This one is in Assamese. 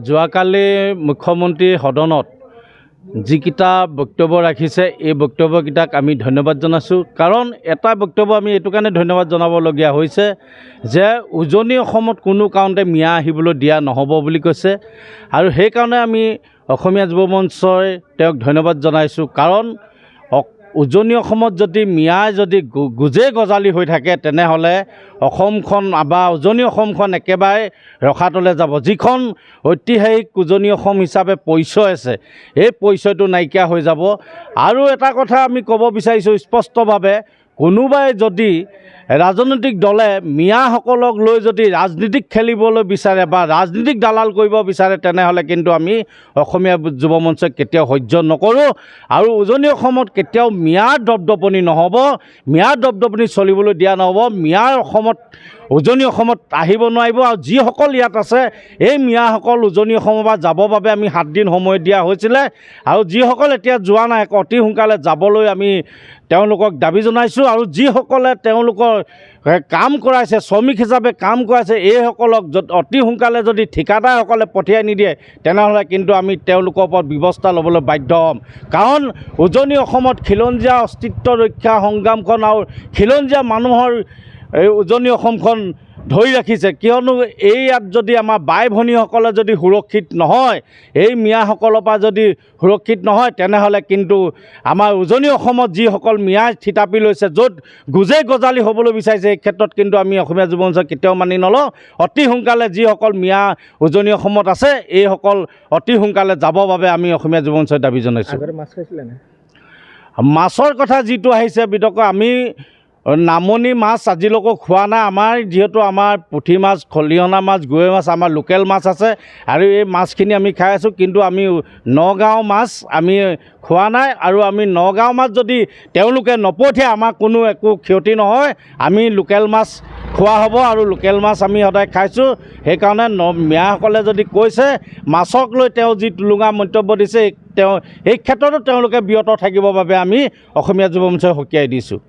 যোৱাকালি মুখ্যমন্ত্ৰী সদনত যিকেইটা বক্তব্য ৰাখিছে এই বক্তব্যকেইটাক আমি ধন্যবাদ জনাইছোঁ। কাৰণ এটা বক্তব্য আমি এইটো কাৰণে ধন্যবাদ জনাবলগীয়া হৈছে যে উজনি অসমত কোনো কাৰণতে মিয়া আহিবলৈ দিয়া নহ'ব বুলি কৈছে, আৰু সেইকাৰণে আমি অসমীয়া যুৱ মঞ্চই তেওঁক ধন্যবাদ জনাইছোঁ। কাৰণ উজনি অসমত যদি মিয়াই যদি গুজে গজালি হৈ থাকে তেনেহ'লে অসমখন বা উজনি অসমখন একেবাৰে ৰখাতলৈ যাব। যিখন ঐতিহাসিক উজনি অসম হিচাপে পৰিচয় আছে এই পৰিচয়টো নাইকিয়া হৈ যাব। আৰু এটা কথা আমি ক'ব বিচাৰিছোঁ স্পষ্টভাৱে, কোনোবাই যদি ৰাজনৈতিক দলে মিয়াসকলক লৈ যদি ৰাজনীতিক খেলিবলৈ বিচাৰে বা ৰাজনীতিক দালাল কৰিব বিচাৰে তেনেহ'লে কিন্তু আমি অসমীয়া যুৱ মঞ্চই কেতিয়াও সহ্য নকৰোঁ। আৰু উজনি অসমত কেতিয়াও মিয়াৰ দপদপনি নহ'ব, মিয়াৰ দপদপনি চলিবলৈ দিয়া নহ'ব। মিয়াৰ অসমত উজনি অসমত আহিব নোৱাৰিব। আৰু যিসকল ইয়াত আছে এই মিয়াসকল উজনি অসমৰ পৰা যাবৰ বাবে আমি 7 দিন সময় দিয়া হৈছিলে, আৰু যিসকল এতিয়া যোৱা নাই অতি সোনকালে যাবলৈ আমি তেওঁলোকক দাবী জনাইছোঁ। আৰু যিসকলে তেওঁলোকৰ কাম কৰাইছে, শ্ৰমিক হিচাপে কাম কৰাইছে, এইসকলক অতি সোনকালে যদি ঠিকাদাৰসকলে পঠিয়াই নিদিয়ে তেনেহ'লে কিন্তু আমি তেওঁলোকৰ ওপৰত ব্যৱস্থা ল'বলৈ বাধ্য হ'ম। কাৰণ উজনি অসমত খিলঞ্জীয়া অস্তিত্ব ৰক্ষা সংগ্ৰামখন আৰু খিলঞ্জীয়া মানুহৰ এই উজনি অসমখন ধৰি ৰাখিছে। কিয়নো এই ইয়াত যদি আমাৰ বাই ভনীসকলে যদি সুৰক্ষিত নহয়, এই মিয়াসকলৰ পৰা যদি সুৰক্ষিত নহয় তেনেহ'লে কিন্তু আমাৰ উজনি অসমত যিসকল মিয়াই থিতাপি লৈছে, য'ত গুজে গজালি হ'বলৈ বিচাৰিছে, এই ক্ষেত্ৰত কিন্তু আমি অসমীয়া যুৱ মঞ্চই কেতিয়াও মানি নলওঁ। অতি সোনকালে যিসকল মিয়া উজনি অসমত আছে এইসকল অতি সোনকালে যাবৰ বাবে আমি অসমীয়া যুৱ মঞ্চই দাবী জনাইছোঁ। মাছৰ কথা যিটো আহিছে বিতৰ্ক, আমি নামনি মাছ আজিলৈকে খোৱা নাই। আমাৰ যিহেতু আমাৰ পুঠি মাছ, খলিহনা মাছ, গৰৈ মাছ আমাৰ লোকেল মাছ আছে, আৰু এই মাছখিনি আমি খাই আছোঁ। কিন্তু আমি নগাঁও মাছ আমি খোৱা নাই, আৰু আমি নগাঁও মাছ যদি তেওঁলোকে নপঠিয়াই আমাৰ কোনো একো ক্ষতি নহয়। আমি লোকেল মাছ খোৱা হ'ব, আৰু লোকেল মাছ আমি সদায় খাইছোঁ। সেইকাৰণে মিয়াসকলে যদি কৈছে মাছক লৈ তেওঁ যি টুলুঙা মন্তব্য দিছে, তেওঁ এই ক্ষেত্ৰতো তেওঁলোকে বিৰত থাকিবৰ বাবে আমি অসমীয়া যুৱ মঞ্চই সকীয়াই দিছোঁ।